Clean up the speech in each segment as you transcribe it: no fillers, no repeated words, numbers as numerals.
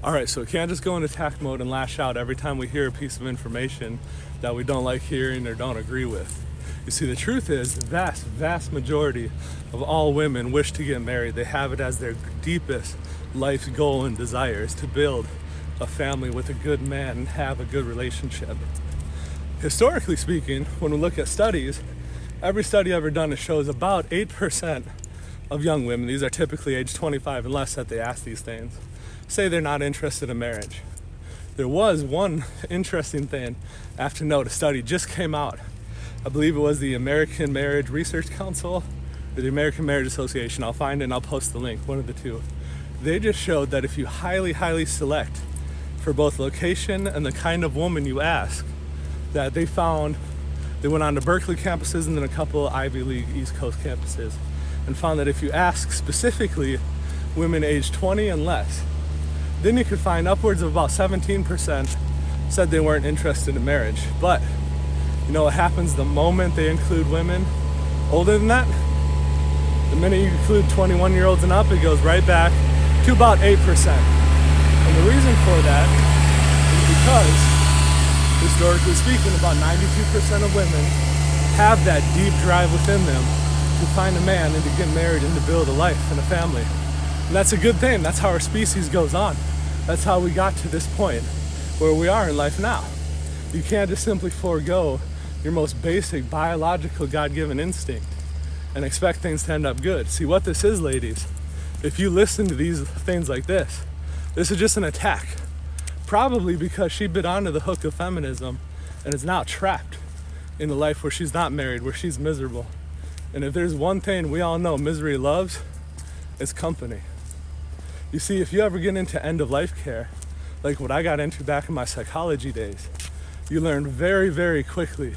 Alright, so we can't just go in attack mode and lash out every time we hear a piece of information that we don't like hearing or don't agree with. You see, the truth is, the vast majority of all women wish to get married. They have it as their deepest life's goal and desire is to build a family with a good man and have a good relationship. Historically speaking, when we look at studies, every study ever done it shows about 8% of young women, these are typically age 25 and less that they ask these things, say they're not interested in marriage. There was one interesting thing I have to note. A study just came out. I believe it was the American Marriage Research Council or the American Marriage Association. I'll find it and I'll post the link, one of the two. They just showed that if you highly select for both location and the kind of woman you ask, that they found, they went on to Berkeley campuses and then a couple Ivy League East Coast campuses, and found that if you ask specifically women aged 20 and less, then you could find upwards of about 17% said they weren't interested in marriage. But you know what happens the moment they include women older than that? The minute you include 21-year-olds and up, it goes right back to about 8%. And the reason for that is because, historically speaking, about 92% of women have that deep drive within them to find a man and to get married and to build a life and a family. And that's a good thing. That's how our species goes on. That's how we got to this point where we are in life now. You can't just simply forego your most basic biological God-given instinct and expect things to end up good. See, what this is, ladies, if you listen to these things like this is just an attack. Probably because she bit onto the hook of feminism and is now trapped in a life where she's not married, where she's miserable. And if there's one thing we all know misery loves, it's company. You see, if you ever get into end-of-life care, like what I got into back in my psychology days, you learn very quickly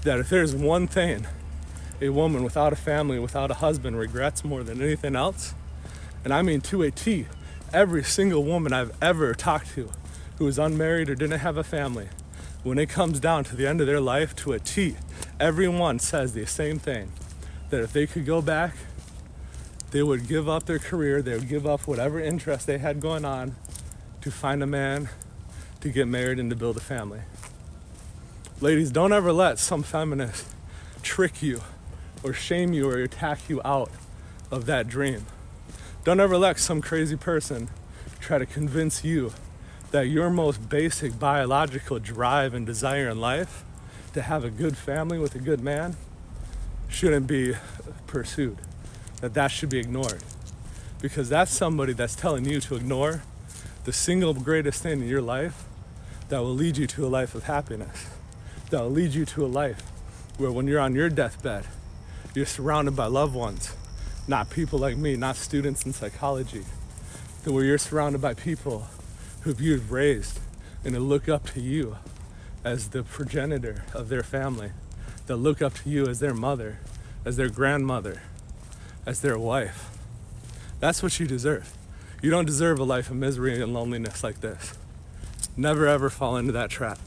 that if there's one thing a woman without a family, without a husband regrets more than anything else, and I mean to a T, every single woman I've ever talked to who is unmarried or didn't have a family, when it comes down to the end of their life to a T, everyone says the same thing, that if they could go back, they would give up their career, they would give up whatever interest they had going on to find a man, to get married, and to build a family. Ladies, don't ever let some feminist trick you or shame you or attack you out of that dream. Don't ever let some crazy person try to convince you that your most basic biological drive and desire in life to have a good family with a good man shouldn't be pursued, that should be ignored. Because that's somebody that's telling you to ignore the single greatest thing in your life that will lead you to a life of happiness, that will lead you to a life where when you're on your deathbed, you're surrounded by loved ones, not people like me, not students in psychology, that where you're surrounded by people who you've raised and who look up to you as the progenitor of their family, that look up to you as their mother, as their grandmother, as their wife. That's what you deserve. You don't deserve a life of misery and loneliness like this. Never ever fall into that trap.